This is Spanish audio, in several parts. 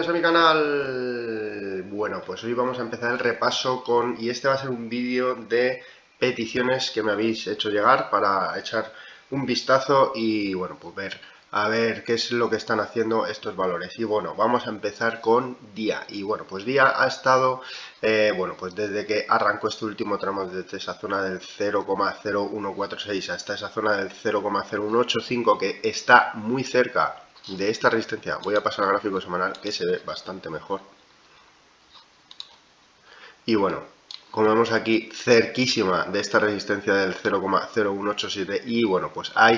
bienvenidos a mi canal. Bueno, pues hoy vamos a empezar el repaso y este va a ser un vídeo de peticiones que me habéis hecho llegar para echar un vistazo y bueno, pues a ver qué es lo que están haciendo estos valores. Y bueno, vamos a empezar con Día. Y bueno, pues Día ha estado, bueno, pues desde que arrancó este último tramo, desde esa zona del 0,0146 hasta esa zona del 0,0185, que está muy cerca de esta resistencia. Voy a pasar al gráfico semanal, que se ve bastante mejor. Y bueno, como vemos aquí, cerquísima de esta resistencia del 0,0187 y bueno, pues ha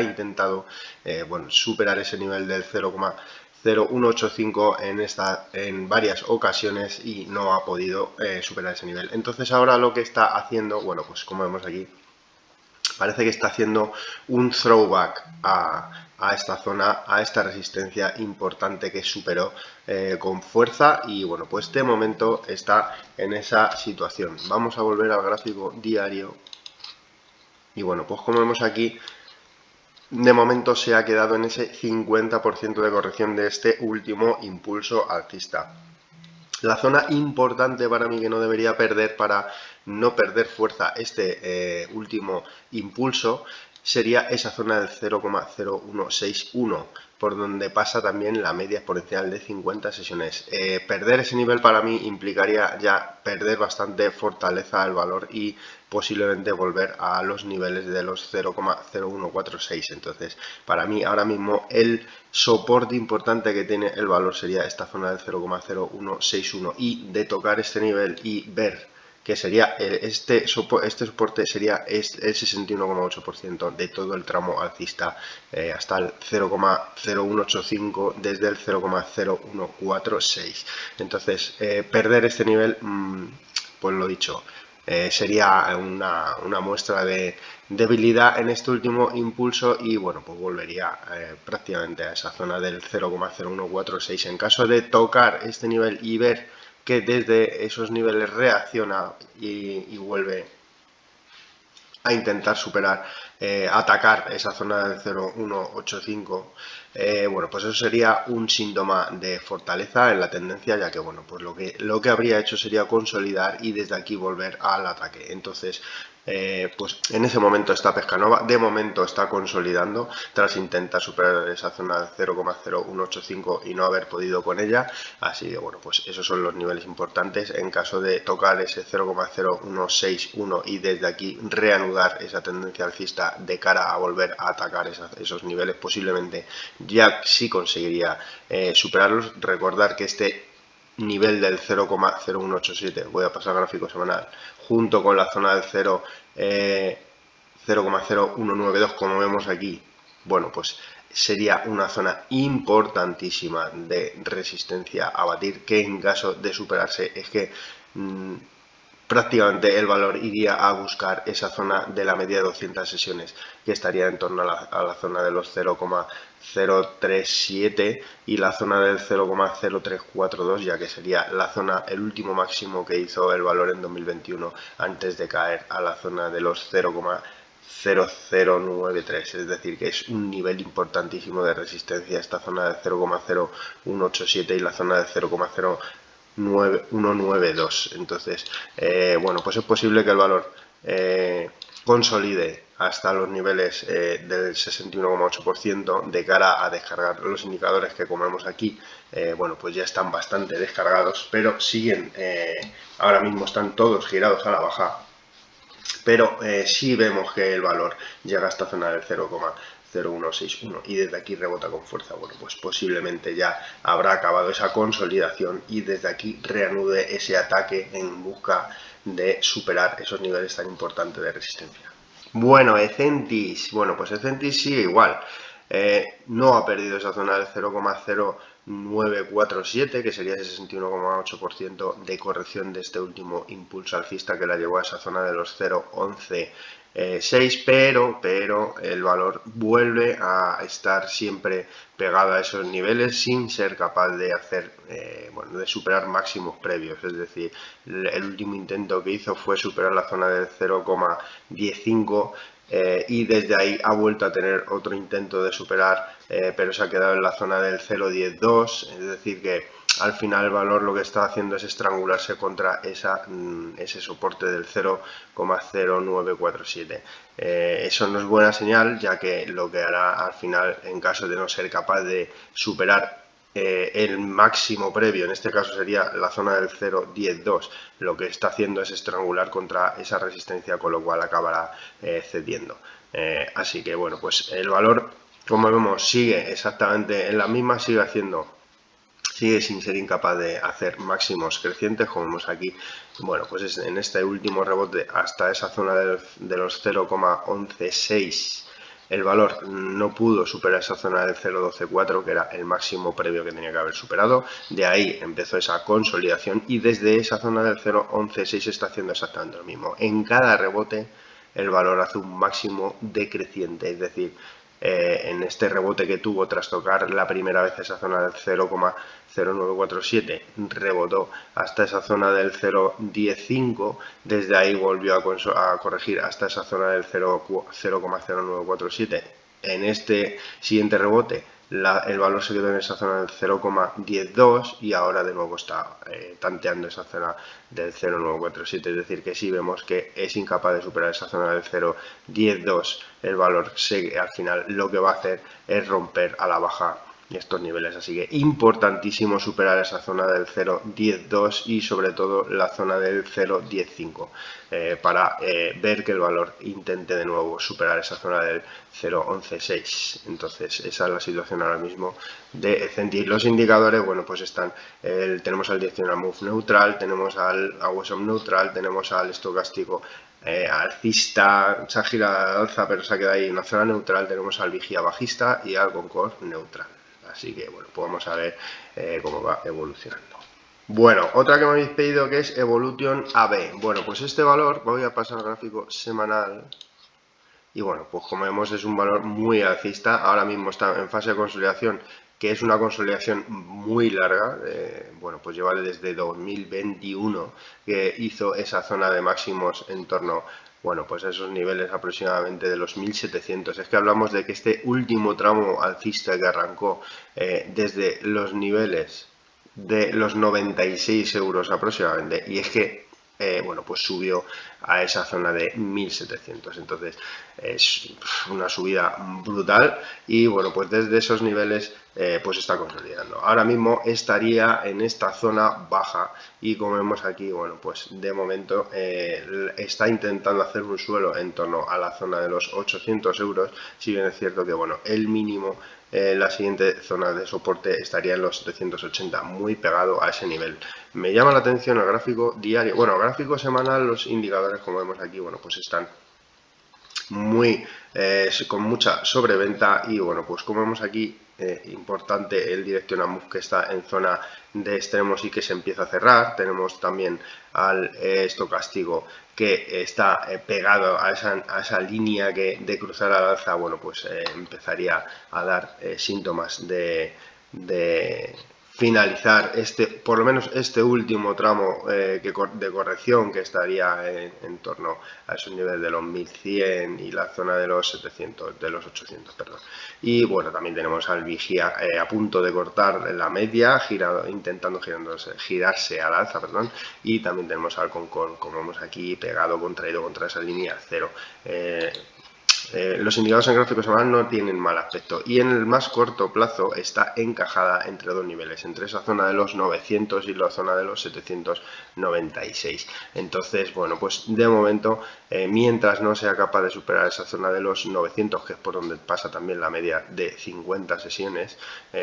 intentado bueno, superar ese nivel del 0,0185 en varias ocasiones y no ha podido superar ese nivel. Entonces ahora lo que está haciendo, bueno, pues como vemos aquí, parece que está haciendo un throwback a esta zona, a esta resistencia importante que superó con fuerza y bueno, pues de momento está en esa situación. Vamos a volver al gráfico diario y bueno, pues como vemos aquí, de momento se ha quedado en ese 50% de corrección de este último impulso alcista. La zona importante para mí que no debería perder para no perder fuerza este último impulso sería esa zona del 0,0161, por donde pasa también la media exponencial de 50 sesiones. Perder ese nivel para mí implicaría ya perder bastante fortaleza al valor y posiblemente volver a los niveles de los 0,0146. Entonces, para mí ahora mismo el soporte importante que tiene el valor sería esta zona del 0,0161 y de tocar este nivel y ver que sería este soporte sería el 61,8% de todo el tramo alcista hasta el 0,0185 desde el 0,0146. Entonces, perder este nivel, pues lo dicho, sería una muestra de debilidad en este último impulso y bueno, pues volvería prácticamente a esa zona del 0,0146. En caso de tocar este nivel y ver que desde esos niveles reacciona y vuelve a intentar superar, atacar esa zona del 0,185, bueno, pues eso sería un síntoma de fortaleza en la tendencia, ya que bueno, pues lo que habría hecho sería consolidar y desde aquí volver al ataque. Entonces, pues en ese momento esta pesca nova de momento está consolidando tras intentar superar esa zona de 0,0185 y no haber podido con ella, así que bueno, pues esos son los niveles importantes. En caso de tocar ese 0,0161 y desde aquí reanudar esa tendencia alcista de cara a volver a atacar esos niveles, posiblemente ya sí conseguiría superarlos. Recordar que este nivel del 0,0187, voy a pasar al gráfico semanal, junto con la zona del 0,0192, como vemos aquí, bueno, pues sería una zona importantísima de resistencia a batir, que en caso de superarse es que prácticamente el valor iría a buscar esa zona de la media de 200 sesiones, que estaría en torno a la zona de los 0,037 y la zona del 0,0342, ya que sería la zona, el último máximo que hizo el valor en 2021 antes de caer a la zona de los 0,0093, es decir, que es un nivel importantísimo de resistencia esta zona del 0,0187 y la zona del 0,0192. Entonces, bueno, pues es posible que el valor consolide hasta los niveles del 61,8% de cara a descargar los indicadores que, como vemos aquí, bueno, pues ya están bastante descargados, pero siguen, ahora mismo están todos girados a la baja, pero sí vemos que el valor llega a esta zona del 0,0161 y desde aquí rebota con fuerza. Bueno, pues posiblemente ya habrá acabado esa consolidación y desde aquí reanude ese ataque en busca de superar esos niveles tan importantes de resistencia. Bueno, Ecentis, bueno, pues Ecentis sigue igual. No ha perdido esa zona del 0,0947, que sería ese 61,8% de corrección de este último impulso alcista que la llevó a esa zona de los 0,11,6, pero el valor vuelve a estar siempre pegado a esos niveles sin ser capaz de hacer, bueno, de superar máximos previos. Es decir, el último intento que hizo fue superar la zona del 0,15 y desde ahí ha vuelto a tener otro intento de superar, pero se ha quedado en la zona del 0,102, es decir que al final el valor lo que está haciendo es estrangularse contra ese soporte del 0,0947. Eso no es buena señal, ya que lo que hará al final, en caso de no ser capaz de superar el máximo previo, en este caso sería la zona del 0,102, lo que está haciendo es estrangular contra esa resistencia, con lo cual acabará cediendo. Así que bueno, pues el valor, como vemos, sigue exactamente en la misma, sigue sin ser incapaz de hacer máximos crecientes, como vemos aquí. Bueno, pues en este último rebote hasta esa zona de los 0,116, el valor no pudo superar esa zona del 0,124, que era el máximo previo que tenía que haber superado. De ahí empezó esa consolidación y desde esa zona del 0,116 está haciendo exactamente lo mismo. En cada rebote el valor hace un máximo decreciente, es decir, en este rebote que tuvo tras tocar la primera vez esa zona del 0,0947, rebotó hasta esa zona del 0,105, desde ahí volvió a corregir hasta esa zona del 0,0947. En este siguiente rebote el valor se quedó en esa zona del 0,102 y ahora de nuevo está tanteando esa zona del 0,947, es decir que si vemos que es incapaz de superar esa zona del 0,102, el valor al final lo que va a hacer es romper a la baja estos niveles, así que importantísimo superar esa zona del 0,102 y sobre todo la zona del 0,105 para ver que el valor intente de nuevo superar esa zona del 0,116. Entonces esa es la situación ahora mismo de Eccentis. Los indicadores, bueno, pues están, tenemos al directional move neutral, tenemos al Awesome neutral, tenemos al estocástico alcista, se ha girado al alza pero se ha quedado ahí en una zona neutral, tenemos al vigía bajista y al Concord neutral. Así que bueno, pues vamos a ver cómo va evolucionando. Bueno, otra que me habéis pedido, que es Evolution AB. Bueno, pues este valor, voy a pasar al gráfico semanal. Y bueno, pues como vemos es un valor muy alcista. Ahora mismo está en fase de consolidación, que es una consolidación muy larga. Bueno, pues lleva desde 2021 que hizo esa zona de máximos en torno, bueno, pues a esos niveles aproximadamente de los 1700. Es que hablamos de que este último tramo alcista que arrancó desde los niveles de los 96 euros aproximadamente, y es que bueno, pues subió a esa zona de 1700. Entonces es una subida brutal y bueno, pues desde esos niveles pues está consolidando. Ahora mismo estaría en esta zona baja y como vemos aquí, bueno, pues de momento está intentando hacer un suelo en torno a la zona de los 800 euros, si bien es cierto que bueno, el mínimo, la siguiente zona de soporte estaría en los 780, muy pegado a ese nivel. Me llama la atención el gráfico diario, bueno, el gráfico semanal, los indicadores como vemos aquí, bueno, pues están muy con mucha sobreventa y bueno, pues como vemos aquí, importante el directional move que está en zona de extremos y que se empieza a cerrar. Tenemos también al estocástico que está pegado a esa línea de cruzar al alza. Bueno, pues empezaría a dar síntomas de finalizar por lo menos este último tramo de corrección, que estaría en torno a esos niveles de los 1100 y la zona de los 700, de los 800, perdón. Y bueno, también tenemos al vigía a punto de cortar la media, intentando girarse al alza, perdón, y también tenemos al Concord, como vemos aquí, pegado, contraído contra esa línea cero. Los indicadores en gráfico semanal no tienen mal aspecto y en el más corto plazo está encajada entre dos niveles, entre esa zona de los 900 y la zona de los 796. Entonces, bueno, pues de momento, mientras no sea capaz de superar esa zona de los 900, que es por donde pasa también la media de 50 sesiones,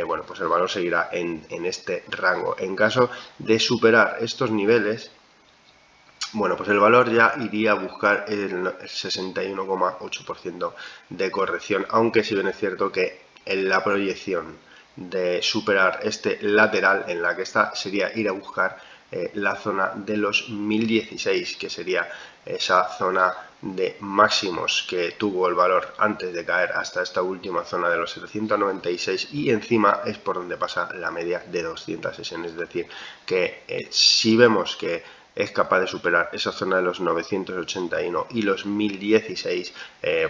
bueno, pues el valor seguirá en este rango. En caso de superar estos niveles, bueno, pues el valor ya iría a buscar el 61,8% de corrección, aunque si bien es cierto que en la proyección de superar este lateral en la que está sería ir a buscar la zona de los 1016, que sería esa zona de máximos que tuvo el valor antes de caer hasta esta última zona de los 796, y encima es por donde pasa la media de 200 sesiones. Es decir, que si vemos que es capaz de superar esa zona de los 981 y los 1016,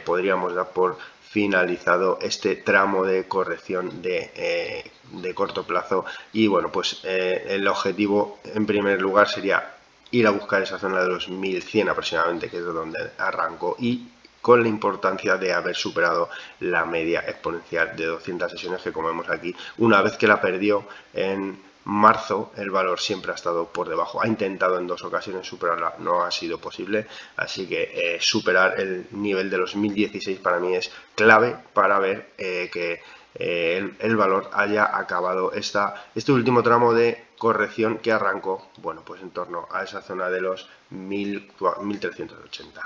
podríamos dar por finalizado este tramo de corrección de corto plazo. Y bueno, pues el objetivo en primer lugar sería ir a buscar esa zona de los 1100 aproximadamente, que es de donde arrancó, y con la importancia de haber superado la media exponencial de 200 sesiones, que como vemos aquí, una vez que la perdió en marzo, el valor siempre ha estado por debajo. Ha intentado en 2 ocasiones superarla, no ha sido posible, así que superar el nivel de los 1016 para mí es clave para ver que el valor haya acabado este último tramo de corrección que arrancó, bueno, pues en torno a esa zona de los 1380.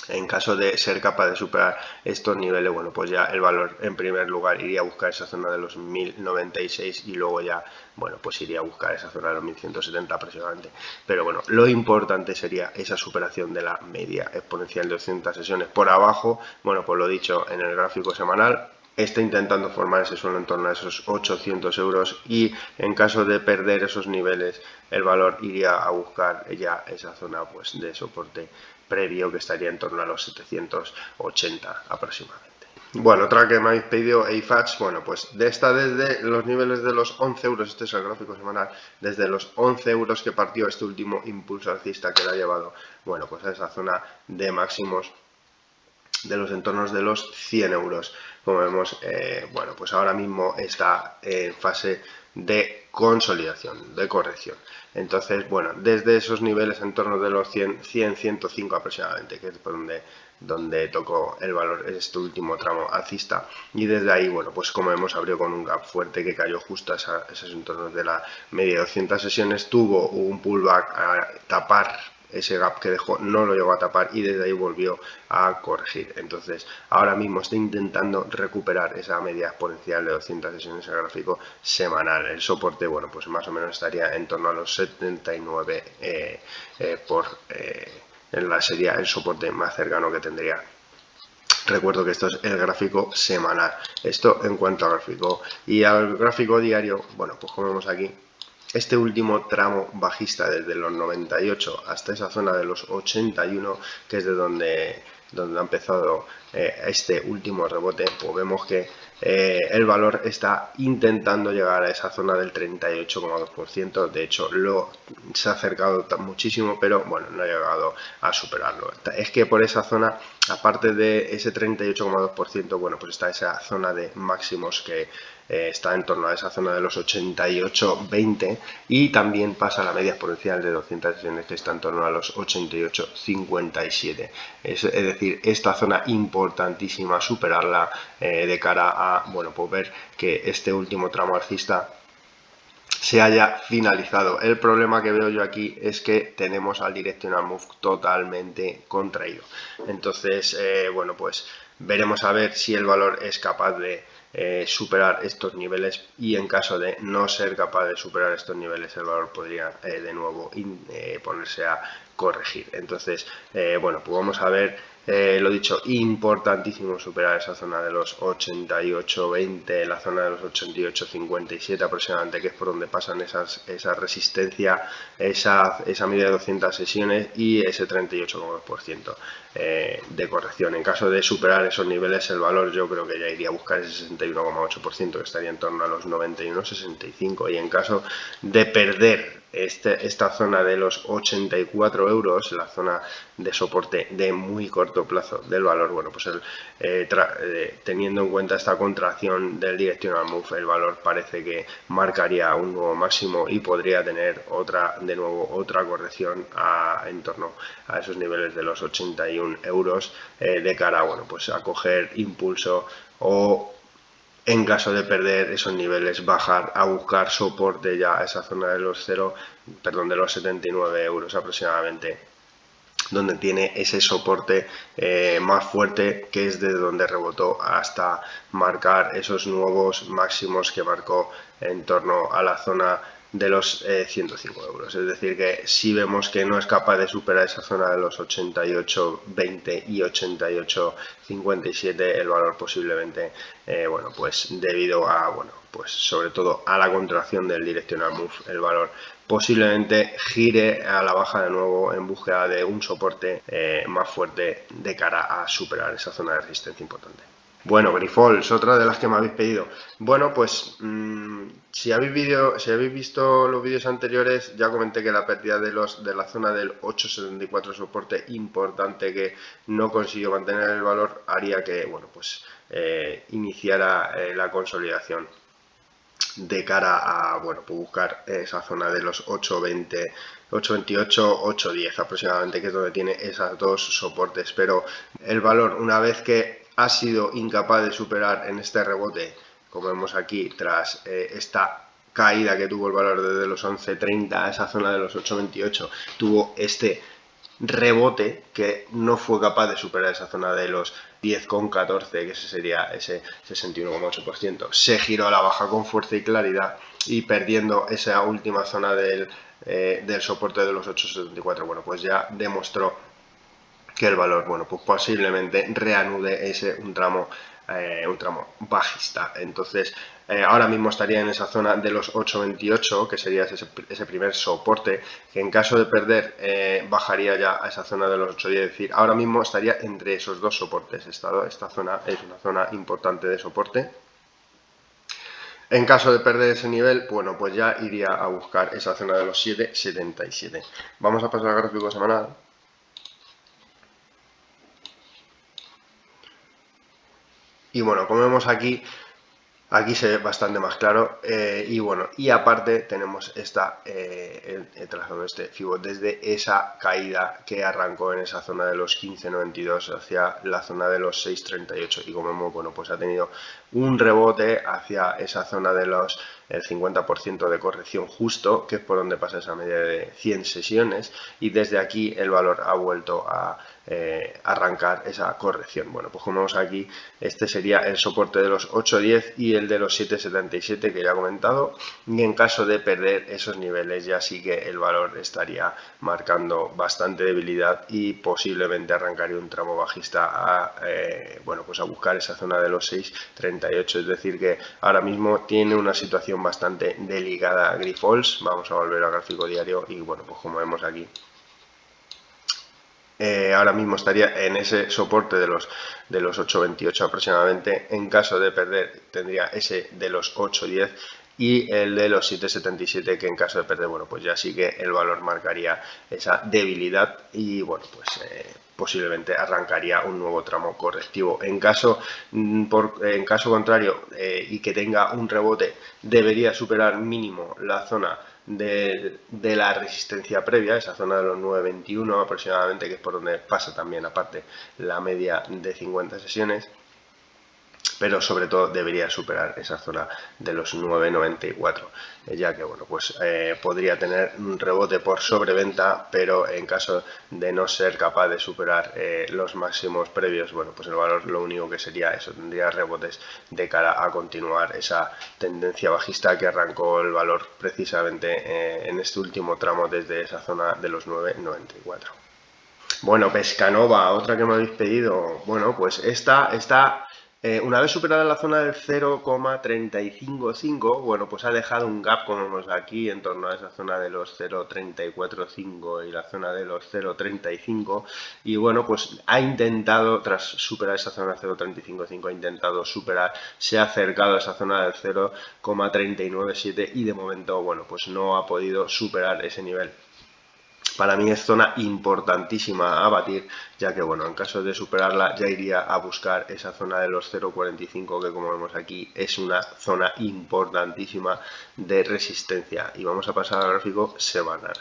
En caso de ser capaz de superar estos niveles, bueno, pues ya el valor en primer lugar iría a buscar esa zona de los 1096 y luego ya, bueno, pues iría a buscar esa zona de los 1170 aproximadamente. Pero bueno, lo importante sería esa superación de la media exponencial de 200 sesiones. Por abajo, bueno, pues lo dicho en el gráfico semanal, está intentando formar ese suelo en torno a esos 800 euros, y en caso de perder esos niveles el valor iría a buscar ya esa zona pues de soporte previo, que estaría en torno a los 780 aproximadamente. Bueno, otra que me habéis pedido, AFATS, bueno, pues desde los niveles de los 11 euros, este es el gráfico semanal, desde los 11 euros que partió este último impulso alcista que le ha llevado, bueno, pues a esa zona de máximos de los entornos de los 100 euros. Como vemos, bueno, pues ahora mismo está en fase de consolidación, de corrección. Entonces, bueno, desde esos niveles en torno de los 100, 105 aproximadamente, que es por donde tocó el valor este último tramo alcista, y desde ahí, bueno, pues como vemos, abrió con un gap fuerte que cayó justo a esos entornos de la media de 200 sesiones, tuvo un pullback a tapar ese gap que dejó, no lo llegó a tapar y desde ahí volvió a corregir. Entonces ahora mismo está intentando recuperar esa media exponencial de 200 sesiones en el gráfico semanal. El soporte, bueno, pues más o menos estaría en torno a los 79 sería el soporte más cercano que tendría. Recuerdo que esto es el gráfico semanal. Esto en cuanto al gráfico. Y al gráfico diario, bueno, pues como vemos aquí, este último tramo bajista desde los 98 hasta esa zona de los 81, que es de donde ha empezado este último rebote, pues vemos que el valor está intentando llegar a esa zona del 38,2%. De hecho, se ha acercado muchísimo, pero bueno, no ha llegado a superarlo. Es que por esa zona, aparte de ese 38,2%, bueno, pues está esa zona de máximos que está en torno a esa zona de los 88,20, y también pasa la media exponencial de 200 sesiones, que está en torno a los 88,57. Es decir, esta zona importantísima superarla de cara a, bueno, pues ver que este último tramo alcista se haya finalizado. El problema que veo yo aquí es que tenemos al directional move totalmente contraído. Entonces, bueno, pues veremos a ver si el valor es capaz de superar estos niveles, y en caso de no ser capaz de superar estos niveles el valor podría de nuevo ponerse a corregir. Entonces, bueno, pues vamos a ver. Lo dicho, importantísimo superar esa zona de los 88,20, la zona de los 88,57 aproximadamente, que es por donde pasan esa resistencia, esa media de 200 sesiones y ese 38,2% de corrección. En caso de superar esos niveles, el valor yo creo que ya iría a buscar ese 61,8%, que estaría en torno a los 91,65, y en caso de perder esta zona de los 84 euros, la zona de soporte de muy corto plazo del valor, bueno, pues teniendo en cuenta esta contracción del directional move, el valor parece que marcaría un nuevo máximo y podría tener de nuevo otra corrección en torno a esos niveles de los 81 euros de cara, bueno, pues a coger impulso, o en caso de perder esos niveles bajar a buscar soporte ya a esa zona de los de los 79 euros aproximadamente, donde tiene ese soporte más fuerte, que es desde donde rebotó hasta marcar esos nuevos máximos que marcó en torno a la zona de los 105 euros. Es decir, que si vemos que no es capaz de superar esa zona de los 88,20 y 88,57, el valor posiblemente, bueno, pues debido a, bueno, pues sobre todo a la contracción del directional move, el valor posiblemente gire a la baja de nuevo en búsqueda de un soporte más fuerte de cara a superar esa zona de resistencia importante. Bueno, Grifols, otra de las que me habéis pedido. Bueno, pues si habéis visto los vídeos anteriores, ya comenté que la pérdida de la zona del 8,74 soporte importante que no consiguió mantener el valor haría que, bueno, pues iniciara la consolidación de cara a, bueno, pues buscar esa zona de los 8,20, 8,28, 8,10 aproximadamente, que es donde tiene esas dos soportes. Pero el valor, una vez que ha sido incapaz de superar en este rebote, como vemos aquí, tras esta caída que tuvo el valor desde los 11,30 a esa zona de los 8,28, tuvo este rebote que no fue capaz de superar esa zona de los 10,14, que ese sería ese 61,8%. Se giró a la baja con fuerza y claridad y perdiendo esa última zona del soporte de los 8,74. Bueno, pues ya demostró que el valor, bueno, pues posiblemente reanude un tramo bajista. Entonces, ahora mismo estaría en esa zona de los 8,28, que sería ese primer soporte, que en caso de perder bajaría ya a esa zona de los 8,10. Es decir, ahora mismo estaría entre esos dos soportes. Esta zona es una zona importante de soporte. En caso de perder ese nivel, bueno, pues ya iría a buscar esa zona de los 7,77. Vamos a pasar al gráfico semanal. Y bueno, como vemos aquí se ve bastante más claro y bueno, y aparte tenemos el trazado de este FIBO desde esa caída que arrancó en esa zona de los 15,92 hacia la zona de los 6,38 y como vemos, bueno, pues ha tenido un rebote hacia esa zona de los el 50% de corrección justo, que es por donde pasa esa media de 100 sesiones, y desde aquí el valor ha vuelto a arrancar esa corrección. Bueno, pues como vemos aquí, este sería el soporte de los 8,10 y el de los 7,77 que ya he comentado, y en caso de perder esos niveles ya sí que el valor estaría marcando bastante debilidad y posiblemente arrancaría un tramo bajista a, bueno, pues a buscar esa zona de los 6,38, es decir que ahora mismo tiene una situación bastante delicada Grifols. Vamos a volver al gráfico diario y bueno, pues como vemos aquí, ahora mismo estaría en ese soporte de los 8,28 aproximadamente. En caso de perder tendría ese de los 8,10 y el de los 7,77, que en caso de perder, bueno, pues ya sí que el valor marcaría esa debilidad y bueno, pues posiblemente arrancaría un nuevo tramo correctivo. En caso contrario y que tenga un rebote, debería superar mínimo la zona de la resistencia previa, esa zona de los 9,21 aproximadamente, que es por donde pasa también aparte la media de 50 sesiones, pero sobre todo debería superar esa zona de los 9,94, ya que bueno, pues podría tener un rebote por sobreventa, pero en caso de no ser capaz de superar los máximos previos, bueno, pues el valor lo único que sería eso, tendría rebotes de cara a continuar esa tendencia bajista que arrancó el valor precisamente en este último tramo desde esa zona de los 9,94. Bueno, Pescanova, otra que me habéis pedido. Bueno, pues esta está, una vez superada la zona del 0,355, bueno, pues ha dejado un gap, como vemos aquí, en torno a esa zona de los 0,345 y la zona de los 0,35. Y bueno, pues ha intentado, tras superar esa zona 0,355, ha intentado superar, se ha acercado a esa zona del 0,397 y de momento, bueno, pues no ha podido superar ese nivel. Para mí es zona importantísima a batir, ya que bueno, en caso de superarla ya iría a buscar esa zona de los 0,45, que como vemos aquí es una zona importantísima de resistencia. Y vamos a pasar al gráfico semanal.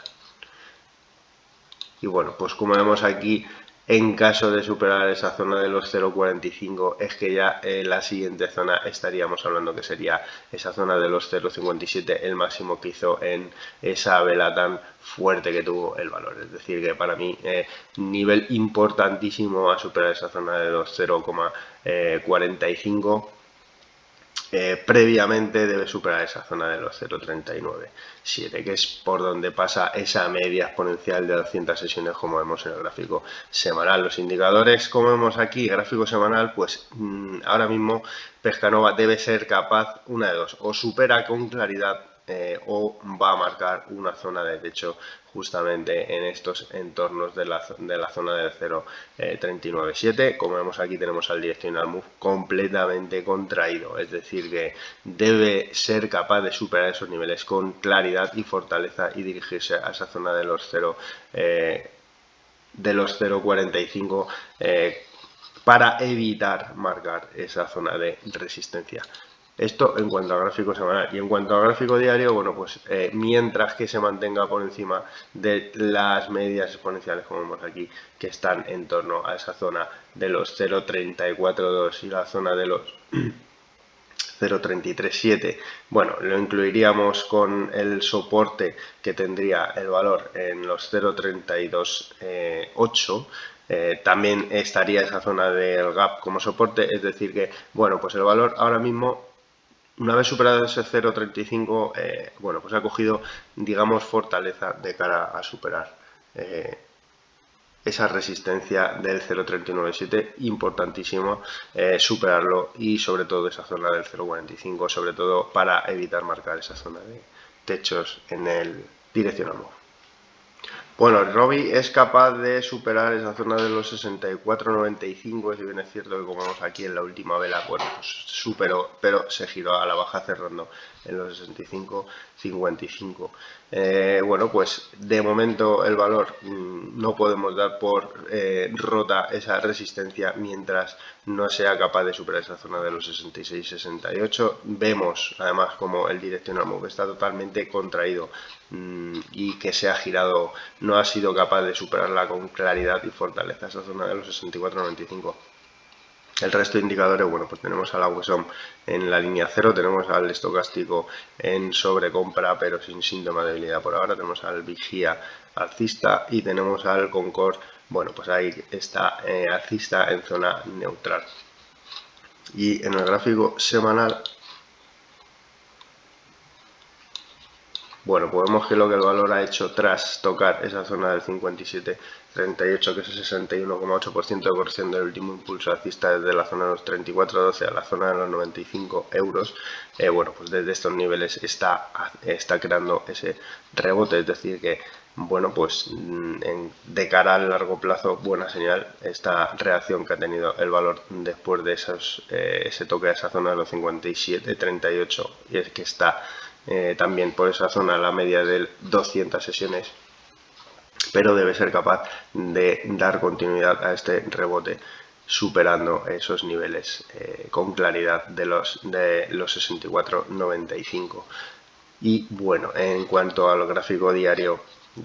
Y bueno, pues como vemos aquí, en caso de superar esa zona de los 0,45 es que ya la siguiente zona estaríamos hablando que sería esa zona de los 0,57, el máximo que hizo en esa vela tan fuerte que tuvo el valor. Es decir que para mí nivel importantísimo a superar esa zona de los 0,45. previamente debe superar esa zona de los 0,39,7, que es por donde pasa esa media exponencial de 200 sesiones, como vemos en el gráfico semanal. Los indicadores, como vemos aquí, gráfico semanal, pues ahora mismo Pescanova debe ser capaz, una de dos, o supera con claridad o va a marcar una zona de techo justamente en estos entornos de la zona del 0,39,7. Como vemos aquí, tenemos al directional move completamente contraído, es decir que debe ser capaz de superar esos niveles con claridad y fortaleza y dirigirse a esa zona de los 0,45 para evitar marcar esa zona de resistencia. Esto en cuanto a gráfico semanal. Y en cuanto a gráfico diario, bueno, pues mientras que se mantenga por encima de las medias exponenciales, como vemos aquí, que están en torno a esa zona de los 0,342 y la zona de los 0,337, bueno, lo incluiríamos con el soporte que tendría el valor en los 0,328. También estaría esa zona del gap como soporte, es decir que, bueno, pues el valor ahora mismo, una vez superado ese 0,35, bueno, pues ha cogido, digamos, fortaleza de cara a superar esa resistencia del 0,397, importantísimo superarlo, y sobre todo esa zona del 0,45, sobre todo para evitar marcar esa zona de techos en el directional move. Bueno, Robbie es capaz de superar esa zona de los 64,95, si bien es cierto que, como vemos aquí en la última vela, bueno, pues superó, pero se giró a la baja cerrando en los 65,55. Bueno, pues de momento el valor no podemos dar por rota esa resistencia mientras no sea capaz de superar esa zona de los 66,68. Vemos además como el directional move está totalmente contraído y que se ha girado, no ha sido capaz de superarla con claridad y fortaleza, esa zona de los 64,95. El resto de indicadores, bueno, pues tenemos al Awesome en la línea 0, tenemos al estocástico en sobrecompra pero sin síntoma de debilidad por ahora, tenemos al vigía alcista y tenemos al Concord, bueno, pues ahí está alcista en zona neutral. Y en el gráfico semanal, bueno, podemos que lo que el valor ha hecho tras tocar esa zona del 57,38, que es el 61,8% de corrección del último impulso alcista desde la zona de los 34,12 a la zona de los 95 euros, bueno, pues desde estos niveles está creando ese rebote, es decir que, bueno, pues de cara al largo plazo, buena señal esta reacción que ha tenido el valor después de ese toque a esa zona de los 57,38, y es que está también por esa zona la media de 200 sesiones, pero debe ser capaz de dar continuidad a este rebote superando esos niveles con claridad de los 64,95. Y bueno, en cuanto al gráfico diario,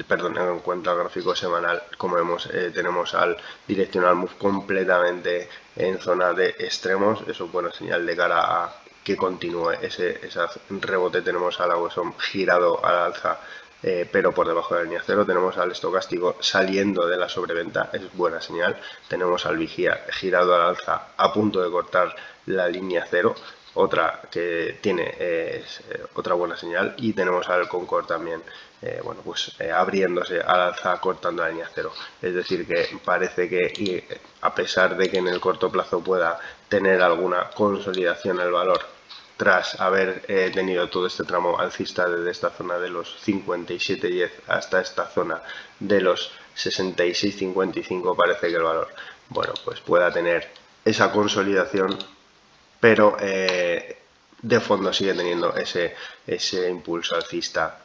perdón, en cuanto al gráfico semanal, como vemos, tenemos al directional move completamente en zona de extremos. Eso es buena señal de cara a que continúe ese rebote. Tenemos al Awesome girado al alza, pero por debajo de la línea 0. Tenemos al estocástico saliendo de la sobreventa, es buena señal. Tenemos al vigía girado al alza a punto de cortar la línea 0, otra que tiene otra buena señal. Y tenemos al Concord también, bueno, pues abriéndose al alza, cortando la línea 0. Es decir que parece que, a pesar de que en el corto plazo pueda tener alguna consolidación el valor, tras haber tenido todo este tramo alcista desde esta zona de los 57,10 hasta esta zona de los 66,55, parece que el valor, bueno, pues pueda tener esa consolidación, pero de fondo sigue teniendo ese impulso alcista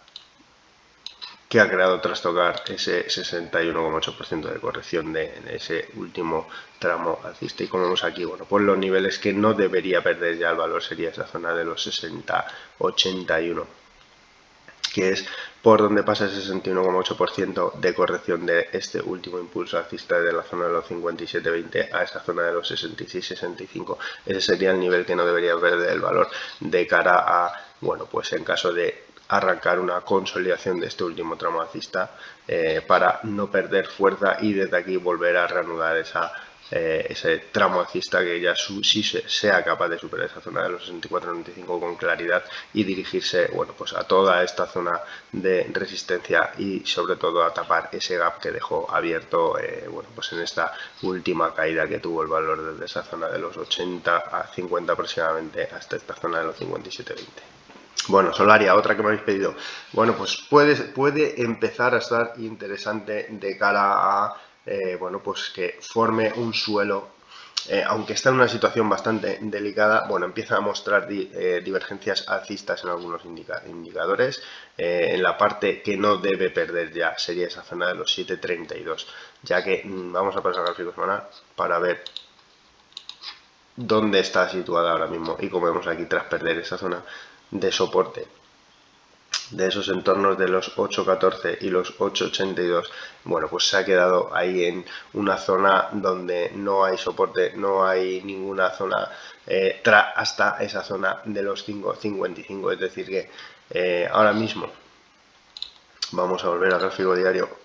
que ha creado tras tocar ese 61,8% de corrección de ese último tramo alcista. Y como vemos aquí, bueno, pues los niveles que no debería perder ya el valor sería esa zona de los 60,81, que es por donde pasa ese 61,8% de corrección de este último impulso alcista de la zona de los 57,20 a esta zona de los 66,65. Ese sería el nivel que no debería perder el valor de cara a, bueno, pues en caso de arrancar una consolidación de este último tramo alcista, para no perder fuerza y desde aquí volver a reanudar esa ese tramo alcista, que ya sí sea capaz de superar esa zona de los 64,95 con claridad y dirigirse, bueno, pues a toda esta zona de resistencia y sobre todo a tapar ese gap que dejó abierto, bueno, pues en esta última caída que tuvo el valor desde esa zona de los 80 a 50 aproximadamente hasta esta zona de los 57,20. Bueno, Solaria, otra que me habéis pedido. Bueno, pues puede empezar a estar interesante de cara a, bueno, pues que forme un suelo, aunque está en una situación bastante delicada. Bueno, empieza a mostrar divergencias alcistas en algunos indicadores. En la parte que no debe perder ya sería esa zona de los 7,32, ya que vamos a pasar al gráfico semanal para ver dónde está situada ahora mismo, y como vemos aquí, tras perder esa zona de soporte de esos entornos de los 8,14 y los 8,82, bueno, pues se ha quedado ahí en una zona donde no hay soporte, no hay ninguna zona hasta esa zona de los 5,55. Es decir que ahora mismo vamos a volver al gráfico diario.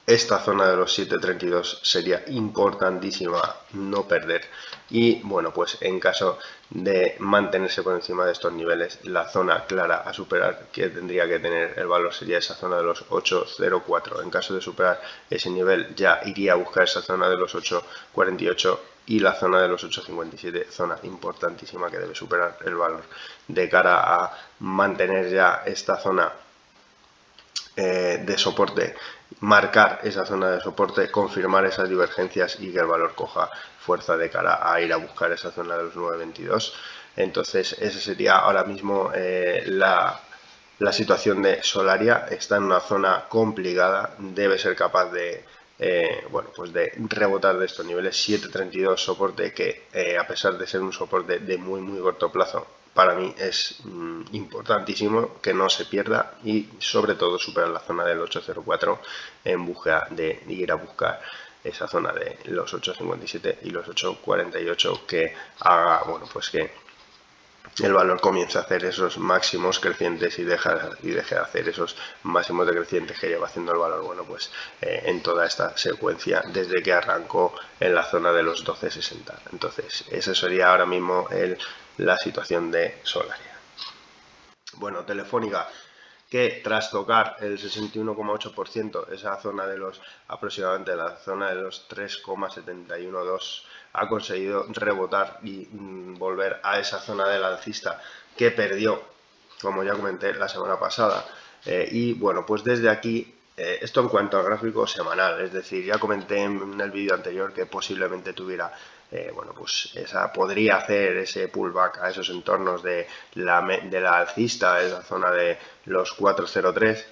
Esta zona de los 7,32 sería importantísima no perder, y bueno, pues en caso de mantenerse por encima de estos niveles, la zona clara a superar que tendría que tener el valor sería esa zona de los 8,04. En caso de superar ese nivel, ya iría a buscar esa zona de los 8,48 y la zona de los 8,57, zona importantísima que debe superar el valor de cara a mantener ya esta zona de soporte, marcar esa zona de soporte, confirmar esas divergencias y que el valor coja fuerza de cara a ir a buscar esa zona de los 9,22. Entonces ese sería ahora mismo la situación de Solaria. Está en una zona complicada, debe ser capaz de bueno, pues de rebotar de estos niveles. 7,32 soporte que a pesar de ser un soporte de muy corto plazo, para mí es importantísimo que no se pierda, y sobre todo superar la zona del 8,04 en busca de ir a buscar esa zona de los 8,57 y los 8,48, que haga, bueno, pues que el valor comienza a hacer esos máximos crecientes y deje de hacer esos máximos decrecientes que lleva haciendo el valor, bueno, pues en toda esta secuencia desde que arrancó en la zona de los 12,60. Entonces esa sería ahora mismo la situación de Solaria. Bueno, Telefónica, que tras tocar el 61,8%, esa zona de los aproximadamente la zona de los 3,712, ha conseguido rebotar y volver a esa zona del alcista que perdió, como ya comenté la semana pasada. Y bueno, pues desde aquí, esto en cuanto al gráfico semanal, es decir, ya comenté en el vídeo anterior que posiblemente tuviera bueno, pues podría hacer ese pullback a esos entornos de la alcista, esa zona de los 4,03.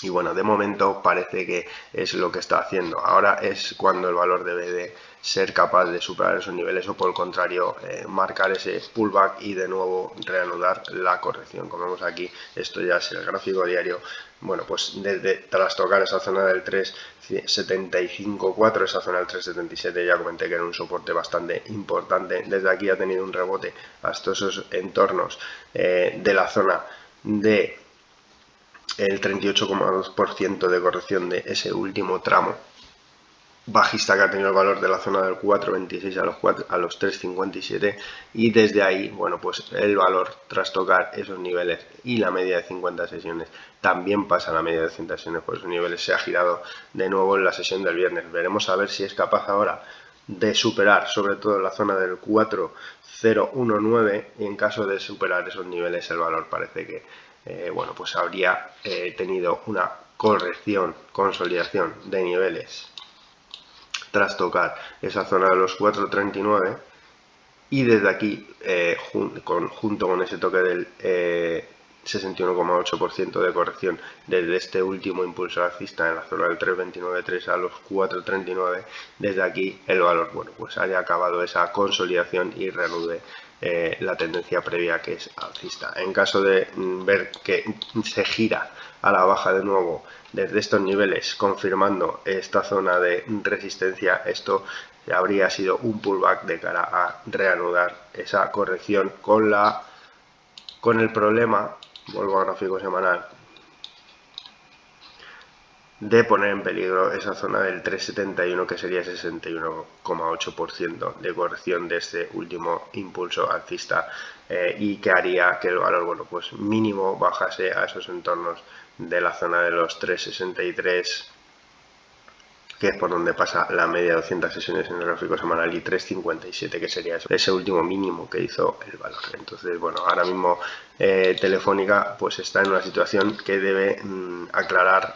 Y bueno, de momento parece que es lo que está haciendo. Ahora es cuando el valor debe de ser capaz de superar esos niveles, o por el contrario, marcar ese pullback y de nuevo reanudar la corrección. Como vemos aquí, esto ya es el gráfico diario. Bueno, pues tras tocar esa zona del 3,75,4, esa zona del 3,77, ya comenté que era un soporte bastante importante. Desde aquí ha tenido un rebote hasta esos entornos de la zona de el 38,2% de corrección de ese último tramo bajista que ha tenido el valor de la zona del 4,26 a los 3,57, y desde ahí, bueno, pues el valor tras tocar esos niveles y la media de 50 sesiones también pasa a la media de 100 sesiones por esos niveles, se ha girado de nuevo en la sesión del viernes. Veremos a ver si es capaz ahora de superar sobre todo la zona del 4,019, y en caso de superar esos niveles el valor parece que bueno, pues habría tenido una consolidación de niveles tras tocar esa zona de los 4,39, y desde aquí junto con ese toque del 61,8% de corrección desde este último impulso alcista en la zona del 3,29,3 a los 4,39, desde aquí el valor, bueno, pues haya acabado esa consolidación y reanude la tendencia previa, que es alcista. En caso de ver que se gira a la baja de nuevo desde estos niveles, confirmando esta zona de resistencia, esto habría sido un pullback de cara a reanudar esa corrección con el problema. Vuelvo al gráfico semanal. de poner en peligro esa zona del 371, que sería 61,8% de corrección de este último impulso alcista, y que haría que el valor, bueno, pues mínimo bajase a esos entornos de la zona de los 363, que es por donde pasa la media de 200 sesiones en el gráfico semanal, y 357, que sería ese último mínimo que hizo el valor. Entonces, bueno, ahora mismo Telefónica pues está en una situación que debe aclarar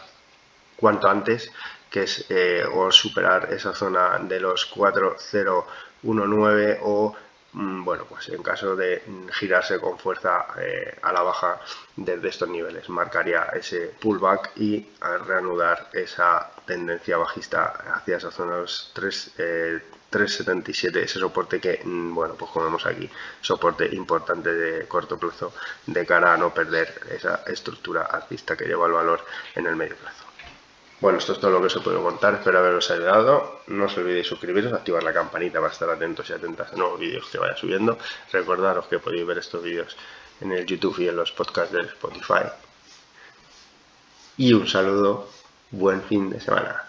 cuanto antes, que es o superar esa zona de los 4019, o bueno, pues en caso de girarse con fuerza a la baja desde estos niveles, marcaría ese pullback y a reanudar esa tendencia bajista hacia esa zona de los 377, ese soporte que, bueno, pues como vemos aquí, soporte importante de corto plazo de cara a no perder esa estructura alcista que lleva el valor en el medio plazo. Bueno, esto es todo lo que os he podido contar, espero haberos ayudado. No os olvidéis suscribiros, activar la campanita para estar atentos y atentas a nuevos vídeos que vaya subiendo. Recordaros que podéis ver estos vídeos en el YouTube y en los podcasts del Spotify. Y un saludo, buen fin de semana.